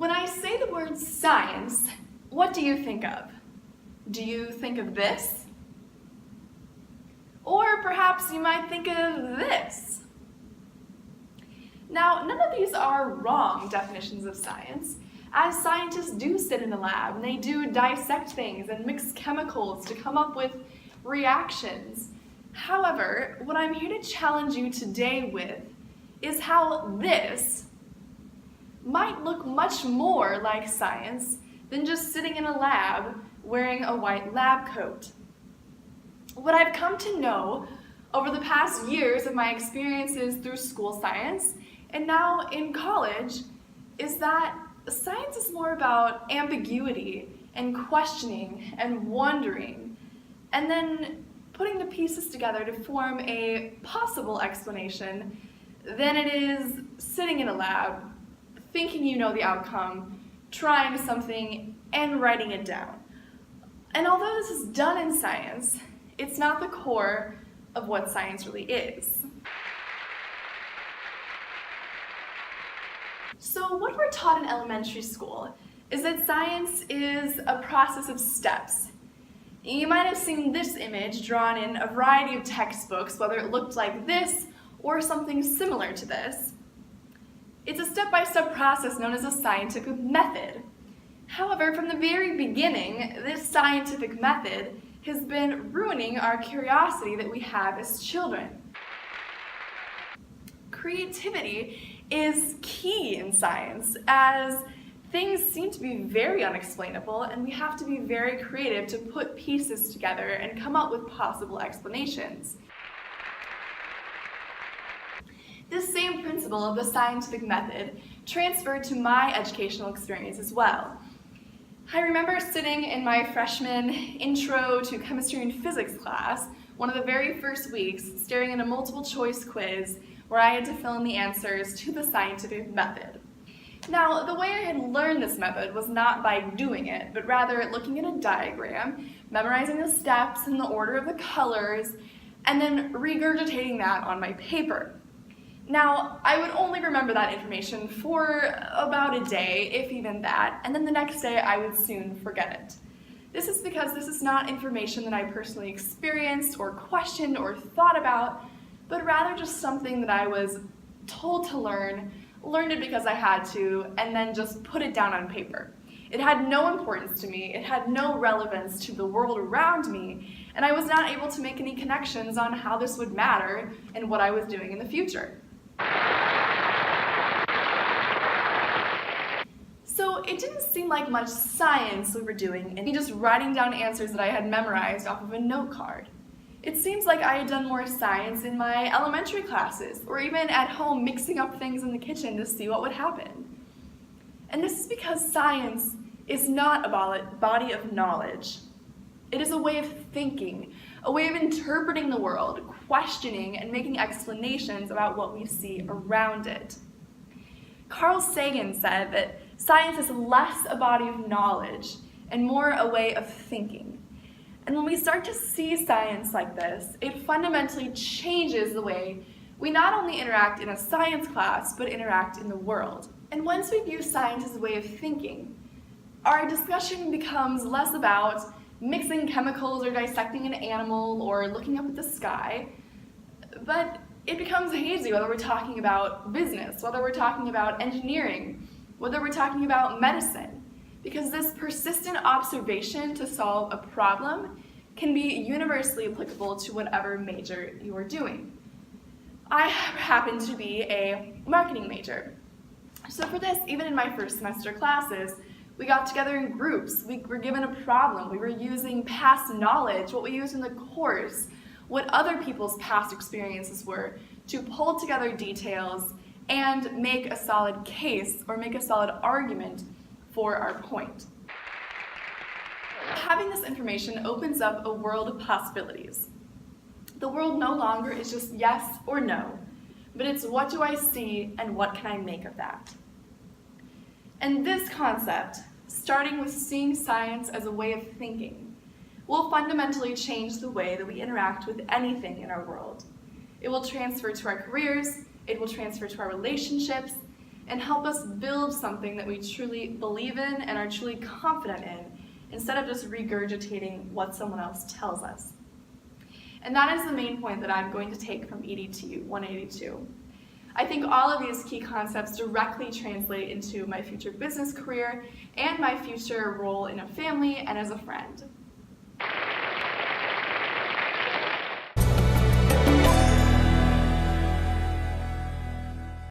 When I say the word science, what do you think of? Do you think of this? Or perhaps you might think of this. Now, none of these are wrong definitions of science, as scientists do sit in a lab and they do dissect things and mix chemicals to come up with reactions. However, what I'm here to challenge you today with is how this might look much more like science than just sitting in a lab wearing a white lab coat. What I've come to know over the past years of my experiences through school science and now in college is that science is more about ambiguity and questioning and wondering, and then putting the pieces together to form a possible explanation than it is sitting in a lab, thinking you know the outcome, trying something, and writing it down. And although this is done in science, it's not the core of what science really is. So what we're taught in elementary school is that science is a process of steps. You might have seen this image drawn in a variety of textbooks, whether it looked like this or something similar to this. It's a step-by-step process known as a scientific method. However, from the very beginning, this scientific method has been ruining our curiosity that we have as children. Creativity is key in science, as things seem to be very unexplainable and we have to be very creative to put pieces together and come up with possible explanations. This same principle of the scientific method transferred to my educational experience as well. I remember sitting in my freshman intro to chemistry and physics class, one of the very first weeks, staring at a multiple choice quiz where I had to fill in the answers to the scientific method. Now, the way I had learned this method was not by doing it, but rather looking at a diagram, memorizing the steps and the order of the colors, and then regurgitating that on my paper. Now, I would only remember that information for about a day, if even that, and then the next day I would soon forget it. This is because this is not information that I personally experienced or questioned or thought about, but rather just something that I was told to learned it because I had to, and then just put it down on paper. It had no importance to me, it had no relevance to the world around me, and I was not able to make any connections on how this would matter and what I was doing in the future. So it didn't seem like much science we were doing and just writing down answers that I had memorized off of a note card. It seems like I had done more science in my elementary classes, or even at home mixing up things in the kitchen to see what would happen. And this is because science is not a body of knowledge. It is a way of thinking, a way of interpreting the world, questioning and making explanations about what we see around it. Carl Sagan said that science is less a body of knowledge and more a way of thinking. And when we start to see science like this, it fundamentally changes the way we not only interact in a science class, but interact in the world. And once we view science as a way of thinking, our discussion becomes less about mixing chemicals or dissecting an animal or looking up at the sky, but it becomes hazy whether we're talking about business, whether we're talking about engineering, whether we're talking about medicine. Because this persistent observation to solve a problem can be universally applicable to whatever major you are doing. I happen to be a marketing major. So for this, even in my first semester classes, we got together in groups, we were given a problem, we were using past knowledge, what we used in the course, what other people's past experiences were, to pull together details and make a solid case or make a solid argument for our point. Having this information opens up a world of possibilities. The world no longer is just yes or no, but it's what do I see and what can I make of that? And this concept, starting with seeing science as a way of thinking, will fundamentally change the way that we interact with anything in our world. It will transfer to our careers, it will transfer to our relationships, and help us build something that we truly believe in and are truly confident in, instead of just regurgitating what someone else tells us. And that is the main point that I'm going to take from EDT 182. I think all of these key concepts directly translate into my future business career and my future role in a family and as a friend.